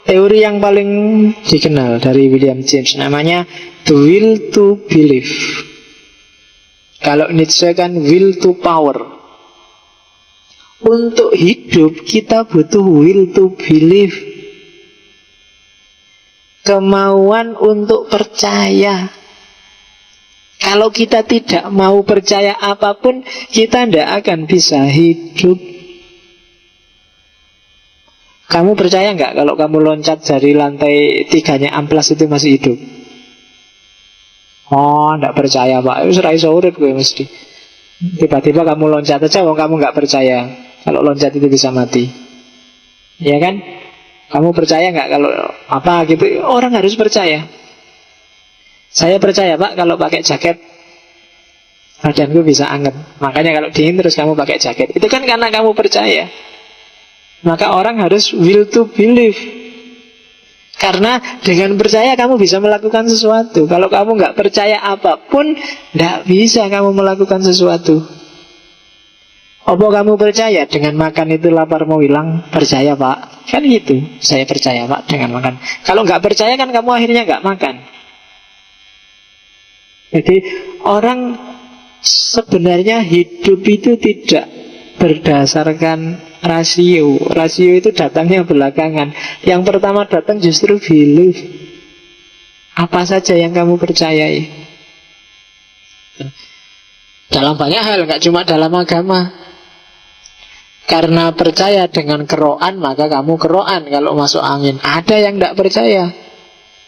teori yang paling dikenal dari William James namanya the will to believe. Kalau Nietzsche kan will to power. Untuk hidup kita butuh will to believe, kemauan untuk percaya. Kalau kita tidak mau percaya apapun, kita tidak akan bisa hidup. Kamu percaya nggak kalau kamu loncat dari lantai 3-nya amplas itu masih hidup? Oh, nggak percaya Pak, itu serai urip gue mesti. Tiba-tiba kamu loncat aja, kamu nggak percaya kalau loncat itu bisa mati, ya kan? Kamu percaya nggak kalau apa gitu? Orang harus percaya. Saya percaya Pak, kalau pakai jaket badanku bisa anget. Makanya kalau dingin terus kamu pakai jaket. Itu kan karena kamu percaya. Maka orang harus will to believe. Karena dengan percaya kamu bisa melakukan sesuatu. Kalau kamu nggak percaya apapun, nggak bisa kamu melakukan sesuatu. Apa kamu percaya dengan makan itu lapar mau hilang? Percaya Pak. Kan gitu. Saya percaya Pak dengan makan. Kalau nggak percaya kan kamu akhirnya nggak makan. Jadi orang sebenarnya hidup itu tidak berdasarkan rasio. Rasio itu datangnya belakangan. Yang pertama datang justru belief. Apa saja yang kamu percayai. Dalam banyak hal, nggak cuma dalam agama. Karena percaya dengan keroan, maka kamu keroan kalau masuk angin. Ada yang tidak percaya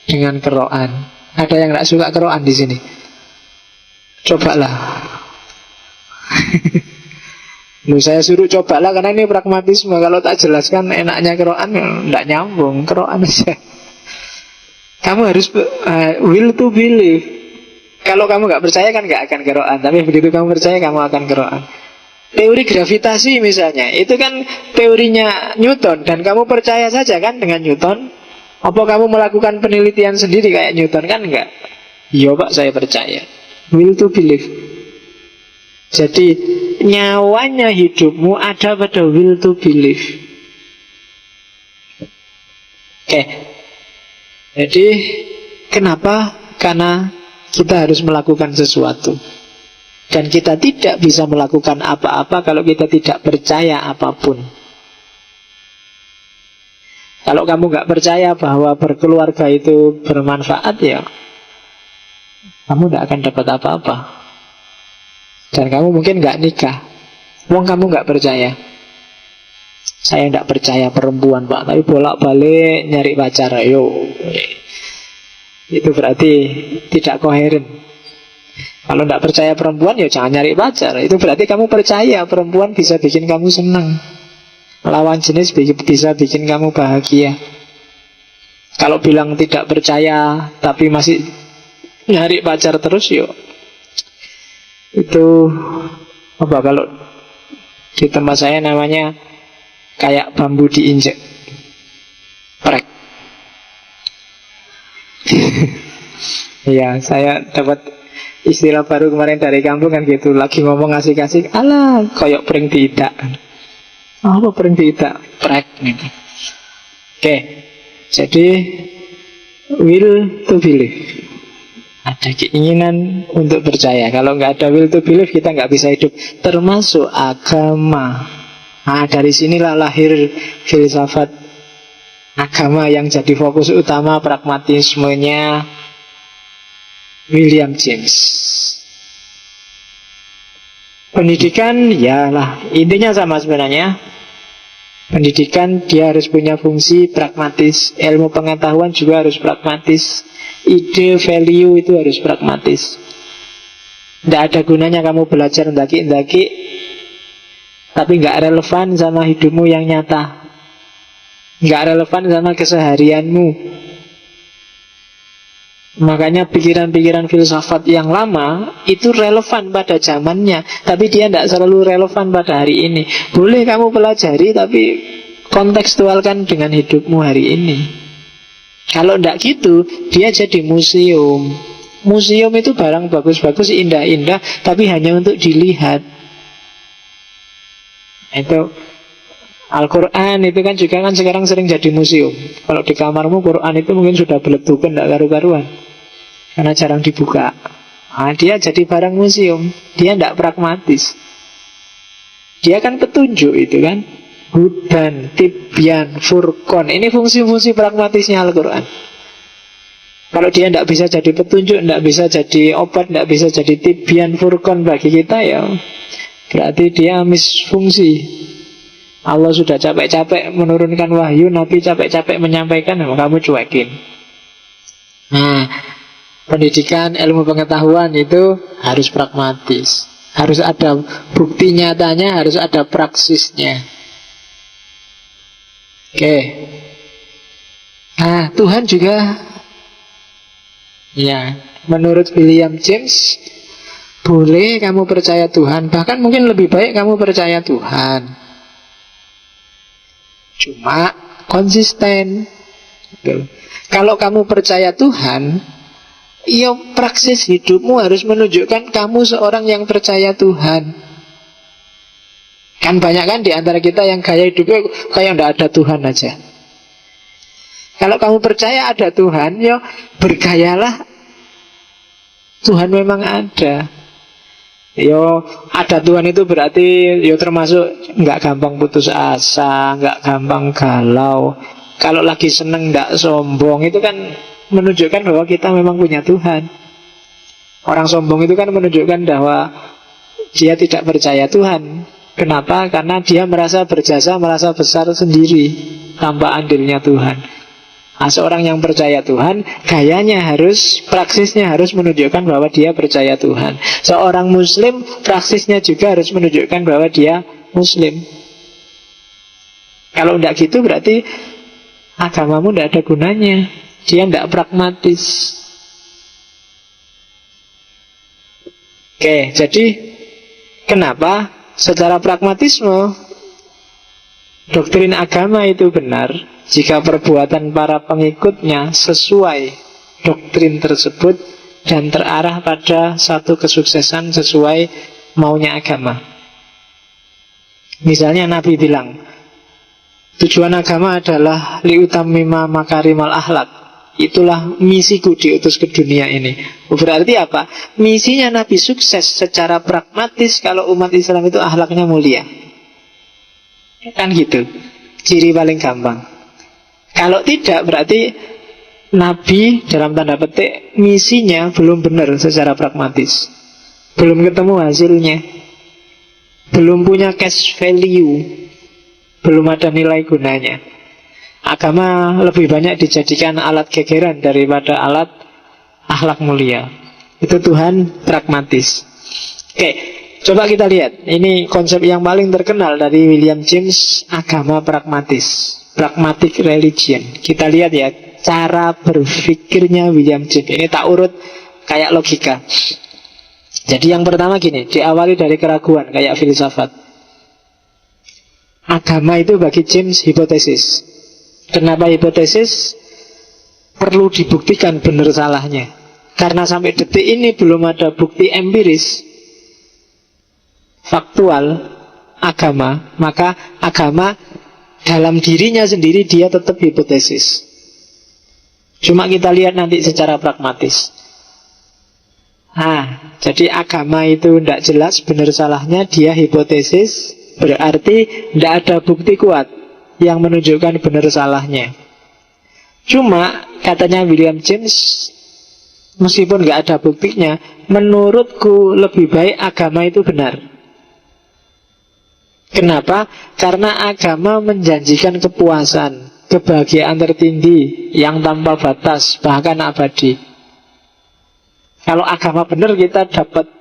dengan keroan. Ada yang tidak suka keroan di sini. Cobalah. Saya suruh cobalah karena ini pragmatisme. Kalau tak jelaskan enaknya keroan, tidak nyambung. Keroan aja. Kamu harus will to believe. Kalau kamu nggak percaya kan nggak akan keroan. Tapi begitu kamu percaya, kamu akan keroan. Teori gravitasi misalnya, itu kan teorinya Newton. Dan kamu percaya saja kan dengan Newton. Apa kamu melakukan penelitian sendiri kayak Newton? Kan enggak. Iya Pak, saya percaya. Will to believe. Jadi nyawanya hidupmu ada pada will to believe. Oke. Jadi kenapa? Karena kita harus melakukan sesuatu. Dan kita tidak bisa melakukan apa-apa kalau kita tidak percaya apapun. Kalau kamu nggak percaya bahwa berkeluarga itu bermanfaat, ya kamu tidak akan dapat apa-apa. Dan kamu mungkin nggak nikah. Wong kamu nggak percaya. Saya tidak percaya perempuan Pak, tapi bolak-balik nyari pacar. Ayo. Itu berarti tidak koheren. Kalau tidak percaya perempuan, ya jangan nyari pacar. Itu berarti kamu percaya perempuan bisa bikin kamu senang. Lawan jenis bisa bikin kamu bahagia. Kalau bilang tidak percaya tapi masih nyari pacar terus, yuk itu apa, kalau di tempat saya namanya kayak bambu diinjek, prek. Iya, saya dapat istilah baru kemarin dari kampung kan gitu. Lagi ngomong asik-asik, alah koyok pring tidak. Apa pring tidak? Prek gitu. Oke. Jadi will to believe. Ada keinginan untuk percaya. Kalau nggak ada will to believe, kita nggak bisa hidup. Termasuk agama. Nah, dari sinilah lahir filsafat agama yang jadi fokus utama pragmatismenya William James. Pendidikan, ya lah, intinya sama sebenarnya. Pendidikan dia harus punya fungsi pragmatis. Ilmu pengetahuan juga harus pragmatis. Ide, value itu harus pragmatis. Tidak ada gunanya kamu belajar ndaki-ndaki tapi nggak relevan sama hidupmu yang nyata, nggak relevan sama keseharianmu. Makanya pikiran-pikiran filsafat yang lama itu relevan pada zamannya, tapi dia tidak selalu relevan pada hari ini. Boleh kamu pelajari, tapi kontekstualkan dengan hidupmu hari ini. Kalau tidak gitu, dia jadi museum. Museum itu barang bagus-bagus, indah-indah, tapi hanya untuk dilihat. Itu Al-Quran itu kan juga kan sekarang sering jadi museum. Kalau di kamarmu Quran itu mungkin sudah beletukan, tidak karu-karuan, karena jarang dibuka. Nah, dia jadi barang museum. Dia tidak pragmatis. Dia kan petunjuk itu kan. Hudan, Tibyan, Furqan. Ini fungsi-fungsi pragmatisnya Al-Quran. Kalau dia tidak bisa jadi petunjuk, tidak bisa jadi obat, tidak bisa jadi Tibyan, Furqan bagi kita, ya berarti dia misfungsi. Allah sudah capek-capek menurunkan wahyu, Nabi capek-capek menyampaikan, kamu cuekin. Nah, pendidikan, ilmu pengetahuan itu harus pragmatis. Harus ada bukti nyatanya, harus ada praksisnya. Oke. Nah, Tuhan juga, ya, menurut William James, boleh kamu percaya Tuhan, bahkan mungkin lebih baik kamu percaya Tuhan, cuma konsisten. Kalau kamu percaya Tuhan, ya praksis hidupmu harus menunjukkan kamu seorang yang percaya Tuhan. Kan banyak kan di antara kita yang gaya hidupnya kayak tidak ada Tuhan aja. Kalau kamu percaya ada Tuhan, ya bergayalah Tuhan memang ada. Yo, ada Tuhan itu berarti yo termasuk nggak gampang putus asa, nggak gampang galau. Kalau lagi seneng nggak sombong, itu kan menunjukkan bahwa kita memang punya Tuhan. Orang sombong itu kan menunjukkan bahwa dia tidak percaya Tuhan. Kenapa? Karena dia merasa berjasa, merasa besar sendiri tanpa andilnya Tuhan. Nah, seorang yang percaya Tuhan, gayanya harus, praksisnya harus menunjukkan bahwa dia percaya Tuhan. Seorang Muslim, praksisnya juga harus menunjukkan bahwa dia Muslim. Kalau tidak gitu berarti agamamu tidak ada gunanya. Dia tidak pragmatis. Oke, jadi kenapa secara pragmatisme doktrin agama itu benar jika perbuatan para pengikutnya sesuai doktrin tersebut dan terarah pada satu kesuksesan sesuai maunya agama. Misalnya Nabi bilang, tujuan agama adalah liutammima makarimal akhlak. Itulah misiku diutus ke dunia ini. Berarti apa? Misinya Nabi sukses secara pragmatis kalau umat Islam itu akhlaknya mulia. Kan gitu. Ciri paling gampang. Kalau tidak berarti Nabi dalam tanda petik misinya belum benar secara pragmatis. Belum ketemu hasilnya. Belum punya cash value. Belum ada nilai gunanya. Agama lebih banyak dijadikan alat gegeran daripada alat akhlak mulia. Itu Tuhan pragmatis. Oke, coba kita lihat. Ini konsep yang paling terkenal dari William James, agama pragmatis. Pragmatic religion. Kita lihat ya cara berpikirnya William James. Ini tak urut kayak logika. Jadi yang pertama gini, diawali dari keraguan kayak filsafat. Agama itu bagi James hipotesis. Kenapa hipotesis? Perlu dibuktikan benar salahnya. Karena sampai detik ini belum ada bukti empiris faktual agama, maka agama dalam dirinya sendiri dia tetap hipotesis. Cuma kita lihat nanti secara pragmatis. Nah, jadi agama itu tidak jelas benar salahnya, dia hipotesis. Berarti tidak ada bukti kuat yang menunjukkan benar salahnya. Cuma katanya William James, meskipun nggak ada buktinya, menurutku lebih baik agama itu benar. Kenapa? Karena agama menjanjikan kepuasan, kebahagiaan tertinggi yang tanpa batas, bahkan abadi. Kalau agama benar kita dapat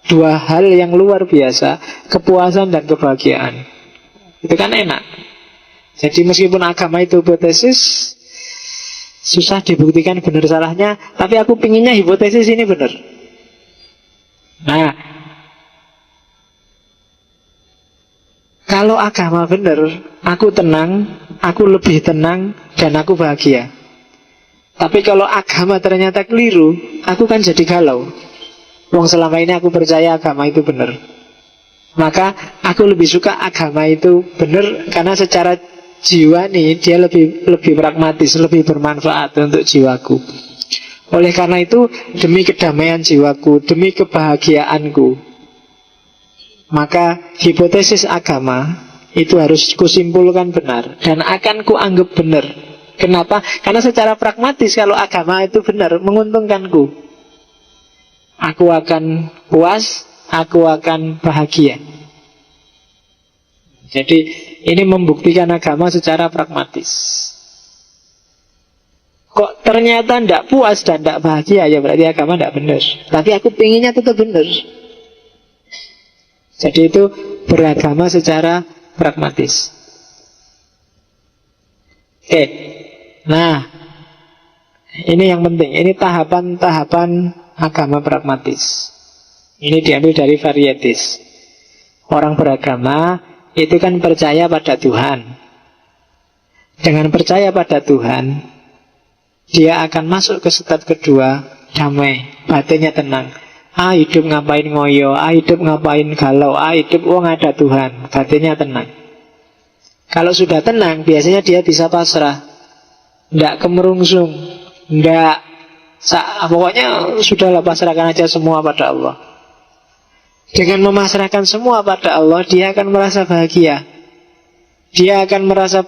dua hal yang luar biasa, kepuasan dan kebahagiaan. Itu kan enak. Jadi meskipun agama itu hipotesis, susah dibuktikan benar salahnya, tapi aku pinginnya hipotesis ini benar. Nah, kalau agama benar, aku tenang, aku lebih tenang, dan aku bahagia. Tapi kalau agama ternyata keliru, aku kan jadi galau. Wong selama ini aku percaya agama itu benar. Maka aku lebih suka agama itu benar, karena secara jiwa nih dia lebih pragmatis, lebih bermanfaat untuk jiwaku. Oleh karena itu, demi kedamaian jiwaku, demi kebahagiaanku, maka hipotesis agama itu harus kusimpulkan benar dan akan kuanggap benar. Kenapa? Karena secara pragmatis kalau agama itu benar, menguntungkanku. Aku akan puas, aku akan bahagia. Jadi ini membuktikan agama secara pragmatis. Kok ternyata tidak puas dan tidak bahagia, ya berarti agama tidak benar. Tapi aku pinginnya tetap benar. Jadi itu beragama secara pragmatis. Oke. Nah, ini yang penting. Ini tahapan-tahapan agama pragmatis. Ini diambil dari varietis. Orang beragama itu kan percaya pada Tuhan. Dengan percaya pada Tuhan, dia akan masuk ke step kedua, damai, batinnya tenang. Hidup ngapain ngoyo, hidup ngapain galau, hidup ada Tuhan, batinnya tenang. Kalau sudah tenang, biasanya dia bisa pasrah, tidak kemerungsung, tidak, pokoknya sudahlah, pasrahkan aja semua pada Allah. Dengan memasrahkan semua pada Allah, dia akan merasa bahagia. Dia akan merasa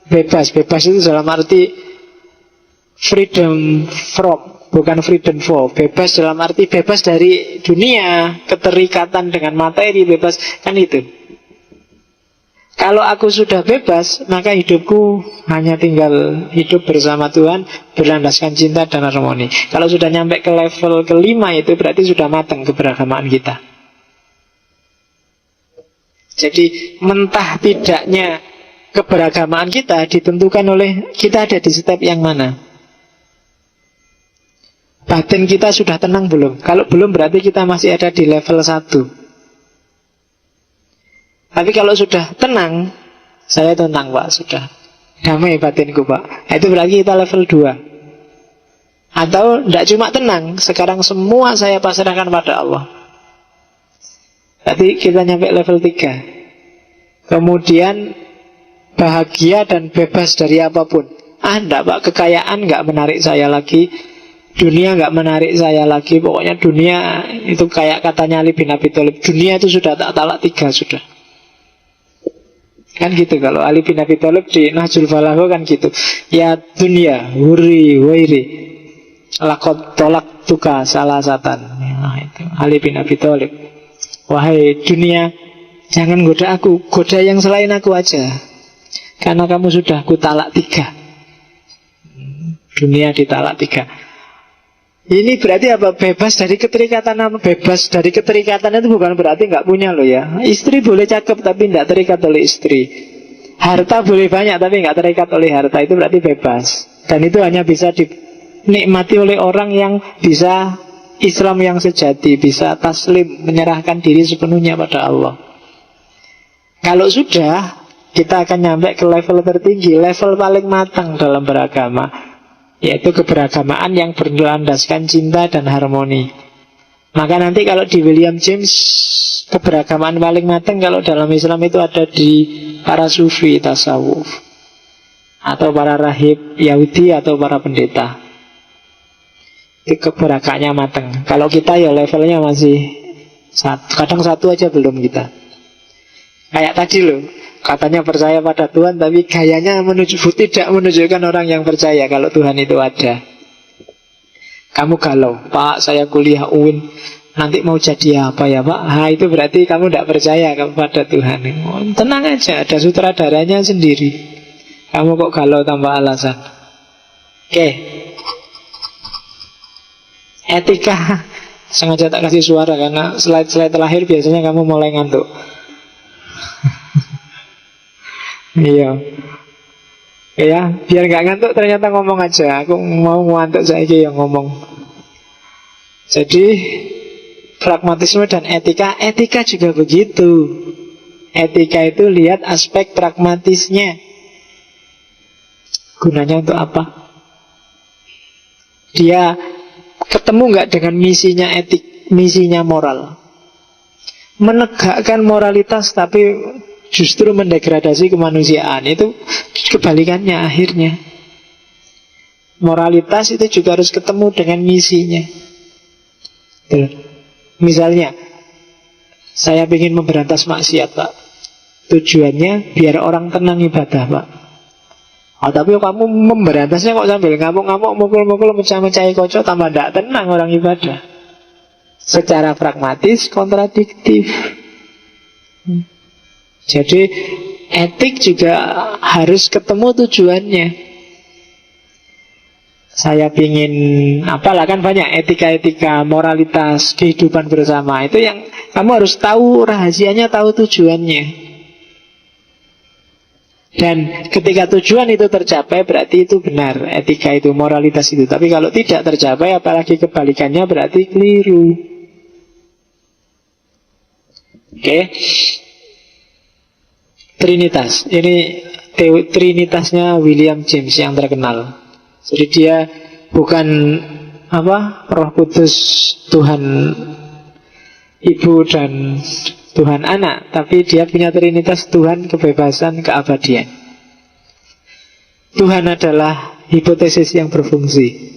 bebas. Bebas itu dalam arti freedom from, bukan freedom for. Bebas dalam arti bebas dari dunia, keterikatan dengan materi, bebas, kan itu. Kalau aku sudah bebas, maka hidupku hanya tinggal hidup bersama Tuhan, berlandaskan cinta dan harmoni. Kalau sudah nyampe ke level kelima itu berarti sudah matang keberagamaan kita. Jadi mentah tidaknya keberagamaan kita ditentukan oleh kita ada di step yang mana. Batin kita sudah tenang belum? Kalau belum berarti kita masih ada di level 1. Tapi kalau sudah tenang, saya tenang Pak, sudah damai batinku Pak, itu berarti kita level 2. Atau tidak cuma tenang, sekarang semua saya pasrahkan pada Allah, berarti kita nyampe level 3. Kemudian bahagia dan bebas dari apapun. Enggak Pak, kekayaan enggak menarik saya lagi, dunia enggak menarik saya lagi. Pokoknya dunia itu kayak katanya Ali bin Abi Thalib, dunia itu sudah tak talak 3 sudah. Kan gitu kalau Ali bin Abi Thalib di Nahjul Balagha kan gitu. Ya dunia, huri, wairi, lakot tolak tuka salah satan. Nah, itu Ali bin Abi Thalib. Wahai dunia, jangan goda aku, goda yang selain aku aja, karena kamu sudah kutalak 3. Dunia ditalak 3. Ini berarti apa? Bebas dari keterikatan. Apa? Bebas dari keterikatan itu bukan berarti nggak punya loh ya. Istri boleh cakep tapi nggak terikat oleh istri. Harta boleh banyak tapi nggak terikat oleh harta. Itu berarti bebas. Dan itu hanya bisa dinikmati oleh orang yang bisa Islam yang sejati, bisa taslim, menyerahkan diri sepenuhnya pada Allah. Kalau sudah, kita akan nyampe ke level tertinggi, level paling matang dalam beragama, yaitu keberagamaan yang berlandaskan cinta dan harmoni. Maka nanti kalau di William James, keberagamaan paling matang kalau dalam Islam itu ada di para sufi tasawuf, atau para rahib Yahudi, atau para pendeta. Itu keberagamannya matang. Kalau kita ya levelnya masih kadang 1 aja belum kita. Kayak tadi loh, katanya percaya pada Tuhan, tapi gayanya tidak menunjukkan orang yang percaya kalau Tuhan itu ada. Kamu galau, Pak saya kuliah UIN, nanti mau jadi apa ya Pak? Itu berarti kamu tidak percaya kepada Tuhan. Tenang aja, ada sutradaranya sendiri. Kamu kok galau tanpa alasan. Oke. Etika, sengaja tak kasih suara karena slide-slide terakhir biasanya kamu mulai ngantuk. Iya. Ya, biar gak ngantuk ternyata ngomong aja. Aku mau ngantuk saya yang ngomong. Jadi pragmatisme dan etika, etika juga begitu. Etika itu lihat aspek pragmatisnya. Gunanya untuk apa? Dia ketemu nggak dengan misinya etik, misinya moral? menegakkan moralitas tapi justru mendegradasi kemanusiaan. Itu kebalikannya akhirnya. Moralitas itu juga harus ketemu dengan misinya. Tuh. Misalnya, saya ingin memberantas maksiat, Pak. Tujuannya biar orang tenang ibadah, Pak. Oh, tapi kamu memberantasnya kok sambil ngamuk-ngamuk, mukul-mukul, mecah-mecahi kocok, tambah tidak tenang orang ibadah. Secara pragmatis kontradiktif. Jadi etik juga harus ketemu tujuannya. Saya pingin, apalah kan banyak etika-etika, moralitas, kehidupan bersama. Itu yang kamu harus tahu rahasianya, tahu tujuannya. Dan ketika tujuan itu tercapai, berarti itu benar, etika itu, moralitas itu. Tapi kalau tidak tercapai, apalagi kebalikannya, berarti keliru. Oke. Trinitas. Ini Trinitasnya William James yang terkenal. Jadi dia bukan Roh Kudus, Tuhan Ibu dan Tuhan Anak, tapi dia punya Trinitas, Tuhan, kebebasan, keabadian. Tuhan adalah hipotesis yang berfungsi.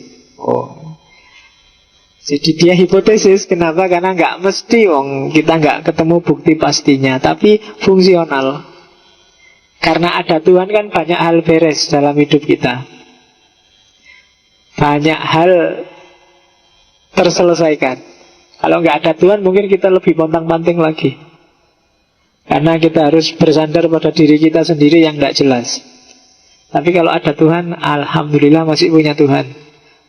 Jadi dia hipotesis, kenapa? Karena nggak mesti kita nggak ketemu bukti pastinya, tapi fungsional. Karena ada Tuhan kan banyak hal beres dalam hidup kita. Banyak hal terselesaikan. Kalau nggak ada Tuhan mungkin kita lebih pontang-panting lagi. Karena kita harus bersandar pada diri kita sendiri yang nggak jelas. Tapi kalau ada Tuhan, alhamdulillah masih punya Tuhan.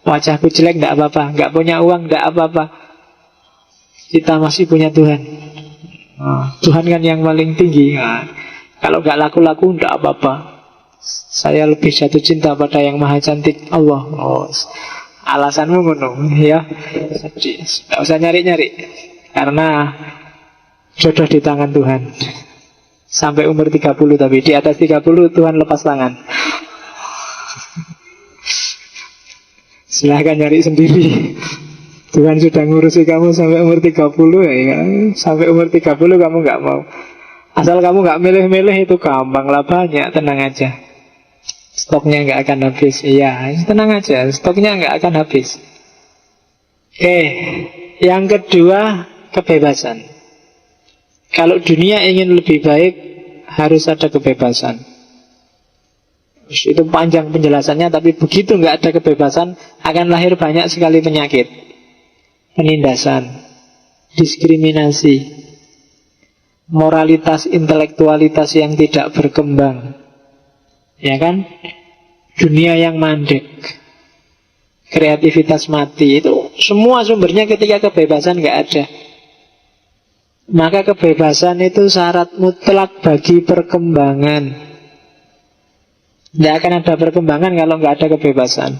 Wajahku jelek nggak apa-apa, nggak punya uang nggak apa-apa, kita masih punya Tuhan. Tuhan kan yang paling tinggi. Kalau nggak laku-laku nggak apa-apa. Saya lebih jatuh cinta pada yang maha cantik, Allah. Alasanmu ngono, ya. Jadi nggak usah nyari-nyari, karena jodoh di tangan Tuhan. Sampai umur 30, tapi di atas 30 Tuhan lepas tangan. Silahkan nyari sendiri. Tuhan sudah ngurusi kamu sampai umur 30 ya. Sampai umur 30 kamu nggak mau. Asal kamu nggak milih-milih itu gampang lah, banyak, tenang aja. Stoknya nggak akan habis. Iya, tenang aja, stoknya nggak akan habis. Oke, yang kedua, kebebasan. Kalau dunia ingin lebih baik, harus ada kebebasan. Itu panjang penjelasannya, tapi begitu nggak ada kebebasan, akan lahir banyak sekali penyakit. Penindasan, diskriminasi, moralitas, intelektualitas yang tidak berkembang. Ya kan? Dunia yang mandek, kreativitas mati. Itu semua sumbernya ketika kebebasan nggak ada. Maka kebebasan itu syarat mutlak bagi perkembangan. Tidak akan ada perkembangan kalau nggak ada kebebasan.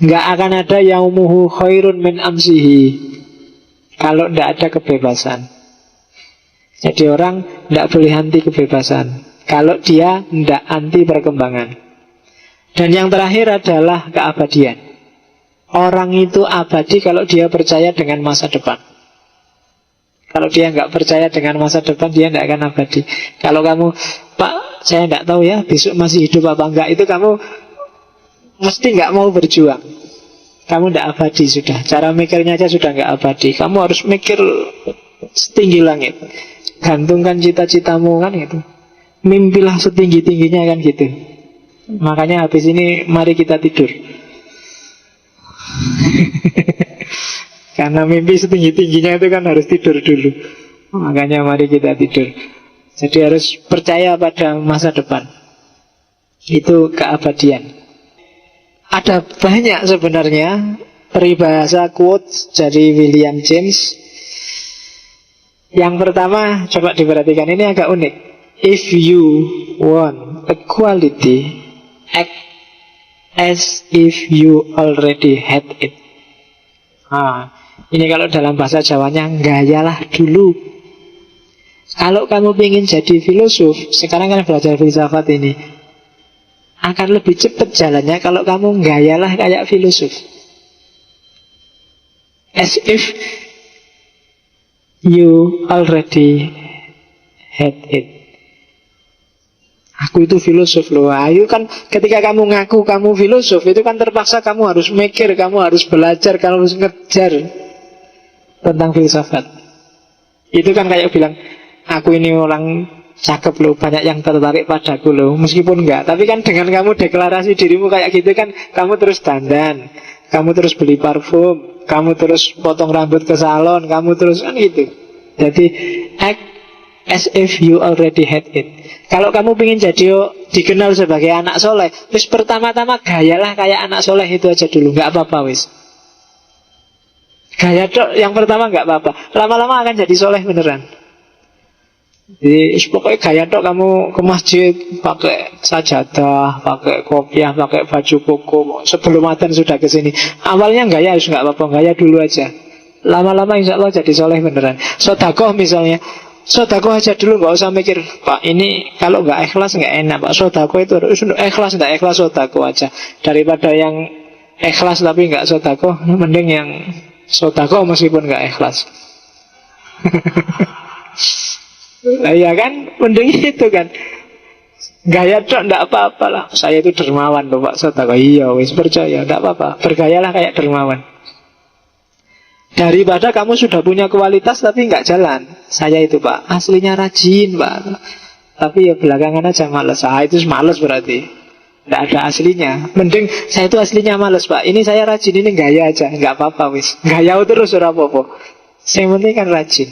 Nggak akan ada yaumuhu khairun min amsihi kalau tidak ada kebebasan. Jadi orang tidak boleh anti kebebasan kalau dia tidak anti perkembangan. Dan yang terakhir adalah keabadian. Orang itu abadi kalau dia percaya dengan masa depan. Kalau dia nggak percaya dengan masa depan, dia tidak akan abadi. Kalau kamu, Pak, saya tidak tahu ya besok masih hidup apa enggak, itu kamu mesti nggak mau berjuang. Kamu tidak abadi sudah. Cara mikirnya aja sudah nggak abadi. Kamu harus mikir setinggi langit. Gantungkan cita-citamu kan itu. Mimpilah setinggi-tingginya kan gitu. Makanya habis ini mari kita tidur. Karena mimpi setinggi-tingginya itu kan harus tidur dulu. Makanya mari kita tidur. Jadi harus percaya pada masa depan. Itu keabadian. Ada banyak sebenarnya peribahasa quotes dari William James. Yang pertama, coba diperhatikan, ini agak unik. If you want equality, act as if you already had it. Ini kalau dalam bahasa Jawanya, gayalah dulu. Kalau kamu ingin jadi filosof, sekarang kan belajar filsafat ini, akan lebih cepat jalannya kalau kamu gayalah kayak filosof. As if you already hate it. Aku itu filosof loh. Ayo kan ketika kamu ngaku kamu filosof, itu kan terpaksa kamu harus mikir, kamu harus belajar, kamu harus ngejar tentang filsafat. Itu kan kayak bilang, aku ini orang cakep loh, banyak yang tertarik padaku loh. Meskipun enggak, tapi kan dengan kamu deklarasi dirimu kayak gitu kan, kamu terus dandan, kamu terus beli parfum, kamu terus potong rambut ke salon, kamu terus kan gitu. Jadi act as if you already had it. Kalau kamu ingin jadi dikenal sebagai anak soleh, wis pertama-tama gayalah kayak anak soleh itu aja dulu, nggak apa-apa wis. Gaya dok yang pertama nggak apa-apa, lama-lama akan jadi soleh beneran. Jadi pokoknya gaya dok, kamu ke masjid pakai sajadah, pakai kopiah, pakai baju koko, sebelum adzan sudah ke sini. Awalnya gaya harus nggak apa-apa, gaya dulu aja. Lama-lama insya Allah jadi soleh beneran. Sodakoh misalnya, sodakoh aja dulu, nggak usah mikir, Pak ini kalau nggak ikhlas nggak enak Pak. Sodakoh itu harus ikhlas, nggak ikhlas sodakoh aja. Daripada yang ikhlas tapi nggak sodakoh, mending yang sodakoh meskipun nggak ikhlas. Iya kan, mending itu kan. Gaya dok nggak apa-apa lah. Saya itu dermawan loh Pak sodakoh. Iya wis percaya, nggak apa-apa. Bergayalah kayak dermawan. Daripada kamu sudah punya kualitas tapi nggak jalan. Saya itu Pak, aslinya rajin Pak, tapi ya belakangan aja males. Itu males berarti nggak ada aslinya. Mending saya itu aslinya males Pak, ini saya rajin, ini gaya aja. Nggak apa-apa wis, gaya terus ora apa-apa. Yang penting kan rajin.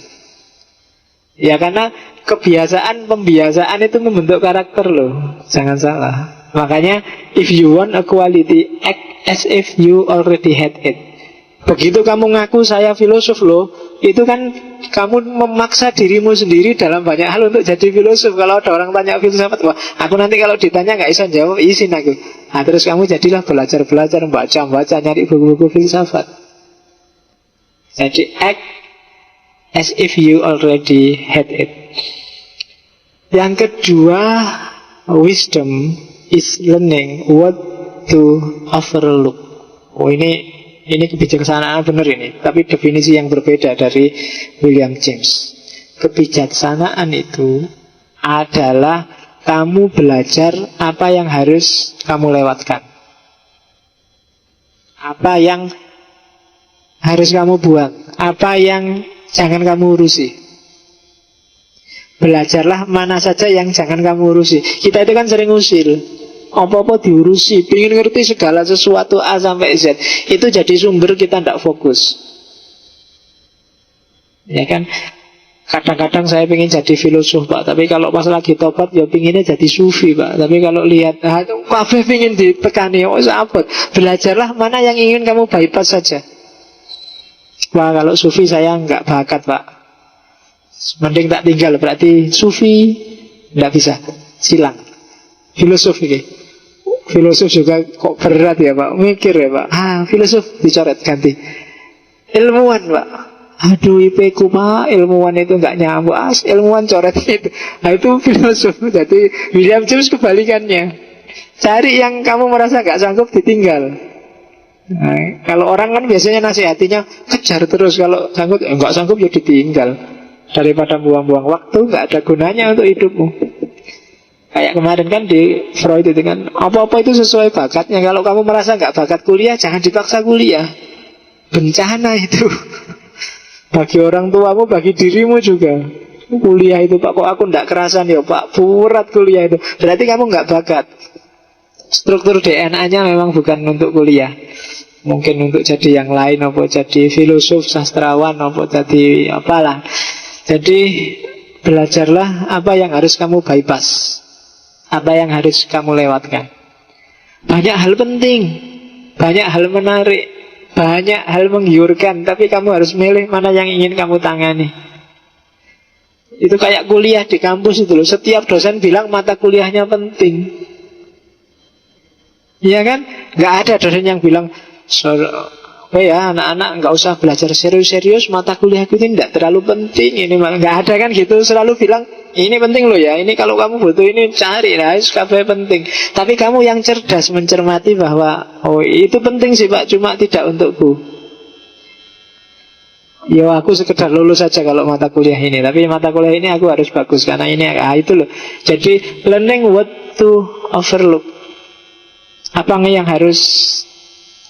Ya karena kebiasaan, pembiasaan itu membentuk karakter loh. Jangan salah. Makanya if you want a quality, act as if you already had it. Begitu kamu ngaku saya filosof loh, itu kan kamu memaksa dirimu sendiri dalam banyak hal untuk jadi filosof. Kalau ada orang tanya filsafat, wah aku nanti kalau ditanya gak bisa jawab, izin aku. Nah terus kamu jadilah belajar-belajar, baca-baca, nyari buku-buku filsafat. Jadi act as if you already had it. Yang kedua, wisdom is learning what to overlook. Oh ini kebijaksanaan benar ini, tapi definisi yang berbeda dari William James. Kebijaksanaan itu adalah kamu belajar apa yang harus kamu lewatkan, apa yang harus kamu buang, apa yang jangan kamu urusi. Belajarlah mana saja yang jangan kamu urusi. Kita itu kan sering usil, apa-apa diurusi, pengen ngerti segala sesuatu A sampai Z. Itu jadi sumber kita tidak fokus. Ya kan, kadang-kadang saya pengen jadi filosof Pak, tapi kalau pas lagi tobat ya pengennya jadi sufi Pak. Tapi kalau lihat kabeh pengen ditekani, sabot. Belajarlah mana yang ingin kamu bypass saja. Wah kalau sufi saya nggak bakat Pak, mending tak tinggal. Berarti sufi nggak bisa, silang. Filosof ini, filosof juga kok berat ya Pak, mikir ya Pak. Filosof dicoret, ganti ilmuwan Pak. Aduh IP ku Pak, ilmuwan itu nggak nyambung. Ilmuwan coret itu. Nah itu filosof. Jadi William James kebalikannya, cari yang kamu merasa nggak sanggup, ditinggal. Nah, kalau orang kan biasanya nasihatinya kejar terus, kalau sanggup nggak sanggup ya ditinggal. Daripada buang-buang waktu, nggak ada gunanya untuk hidupmu. Kayak kemarin kan di Freud itu kan, apa-apa itu sesuai bakatnya. Kalau kamu merasa nggak bakat kuliah, jangan dipaksa kuliah. Bencana itu. Bagi orang tuamu, bagi dirimu juga. Kuliah itu Pak, kok aku nggak kerasan ya Pak, berat kuliah itu. Berarti kamu nggak bakat. Struktur DNA-nya memang bukan untuk kuliah. Mungkin untuk jadi yang lain, apa jadi filosof, sastrawan, apa jadi apalah. Jadi belajarlah apa yang harus kamu bypass, apa yang harus kamu lewatkan. Banyak hal penting, banyak hal menarik, banyak hal menggiurkan, tapi kamu harus milih mana yang ingin kamu tangani. Itu kayak kuliah di kampus itu loh. Setiap dosen bilang mata kuliahnya penting. Iya kan? Gak ada dosen yang bilang anak-anak nggak usah belajar serius-serius, mata kuliahku ini tidak terlalu penting. Ini nggak ada kan gitu. Selalu bilang ini penting loh ya. Ini kalau kamu butuh ini cari lah, kabeh penting. Tapi kamu yang cerdas mencermati bahwa itu penting sih Pak, cuma tidak untukku. Yo aku sekedar lulus saja kalau mata kuliah ini, tapi mata kuliah ini aku harus bagus karena ini itu loh. Jadi learning what to overlook. Apa yang harus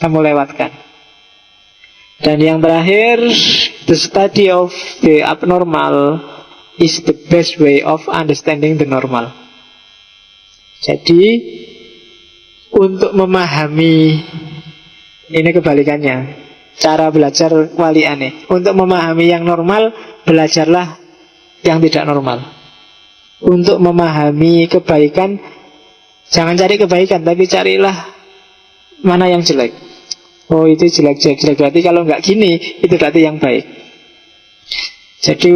kamu lewatkan. Dan yang terakhir, the study of the abnormal is the best way of understanding the normal. Jadi untuk memahami, ini kebalikannya, cara belajar wali aneh. Untuk memahami yang normal, belajarlah yang tidak normal. Untuk memahami kebaikan, jangan cari kebaikan, tapi carilah mana yang jelek. Oh itu jelek. Berarti kalau nggak gini, itu berarti yang baik. Jadi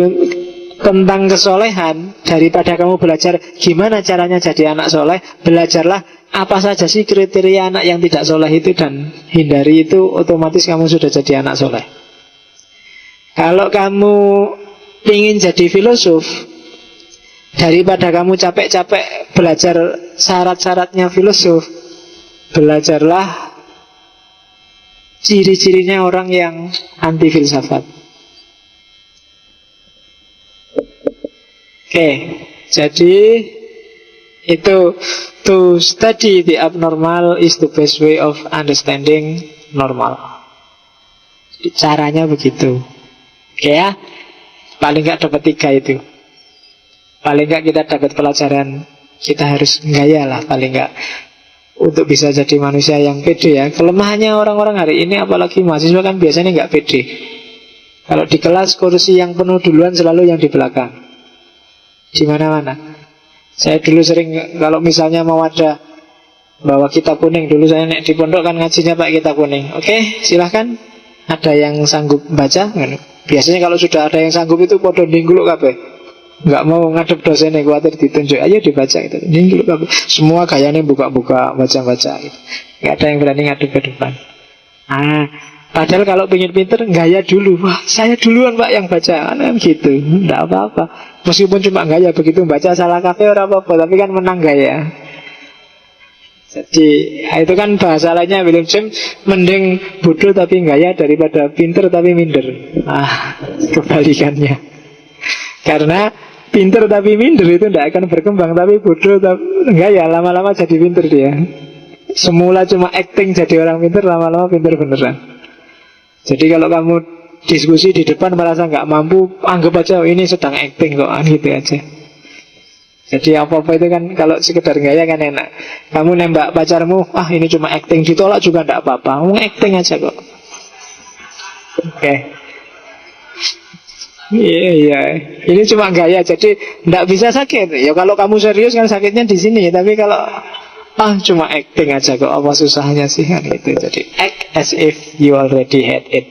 tentang kesolehan, daripada kamu belajar gimana caranya jadi anak soleh, belajarlah apa saja sih kriteria anak yang tidak soleh itu, dan hindari itu, otomatis kamu sudah jadi anak soleh. Kalau kamu ingin jadi filosof, daripada kamu capek-capek belajar syarat-syaratnya filosof, belajarlah ciri-cirinya orang yang anti filsafat. Oke, jadi itu, to study the abnormal is the best way of understanding normal. Jadi caranya begitu. Oke ya, paling nggak dapat 3 itu. Paling nggak kita dapat pelajaran, kita harus gaya lah paling nggak, untuk bisa jadi manusia yang pede ya. Kelemahannya orang-orang hari ini, apalagi mahasiswa kan biasanya nggak pede. Kalau di kelas kursi yang penuh duluan selalu yang di belakang. Di mana-mana. Saya dulu sering kalau misalnya mau ada bawa kitab kuning, dulu saya nek di pondok kan ngajinya pakai kitab kuning. Oke, silahkan. Ada yang sanggup baca? Biasanya kalau sudah ada yang sanggup itu podo ningguluk kabeh. Nggak mau ngadep dosennya, khawatir ditunjuk. Ayo dibaca gitu. Ningguluk kabeh. Semua gayanya buka-buka, baca-baca gitu. Nggak ada yang berani ngadep ke depan. Padahal kalau pengen pinter, gaya dulu. Wah, saya duluan pak yang baca. Gitu, nggak apa-apa. Meskipun cuma gaya begitu, baca salah kafe orang apa-apa, tapi kan menang gaya. Jadi itu kan bahasa lainnya William James, mending bodoh tapi gaya daripada pinter tapi minder. Kebalikannya. Karena pinter tapi minder itu tidak akan berkembang, tapi bodoh tapi gaya lama-lama jadi pinter dia. Semula cuma acting jadi orang pinter, lama-lama pinter beneran. Jadi kalau kamu diskusi di depan merasa nggak mampu, anggap aja ini sedang acting kok, gitu aja. Jadi apa-apa itu kan kalau sekedar gaya kan enak. Kamu nembak pacarmu, ini cuma acting, ditolak juga nggak apa-apa, kamu acting aja kok. Oke. Iya, ini cuma gaya, jadi nggak bisa sakit. Ya kalau kamu serius kan sakitnya di sini, tapi kalau cuma acting aja kok, apa susahnya sih kan gitu. Jadi act as if you already had it.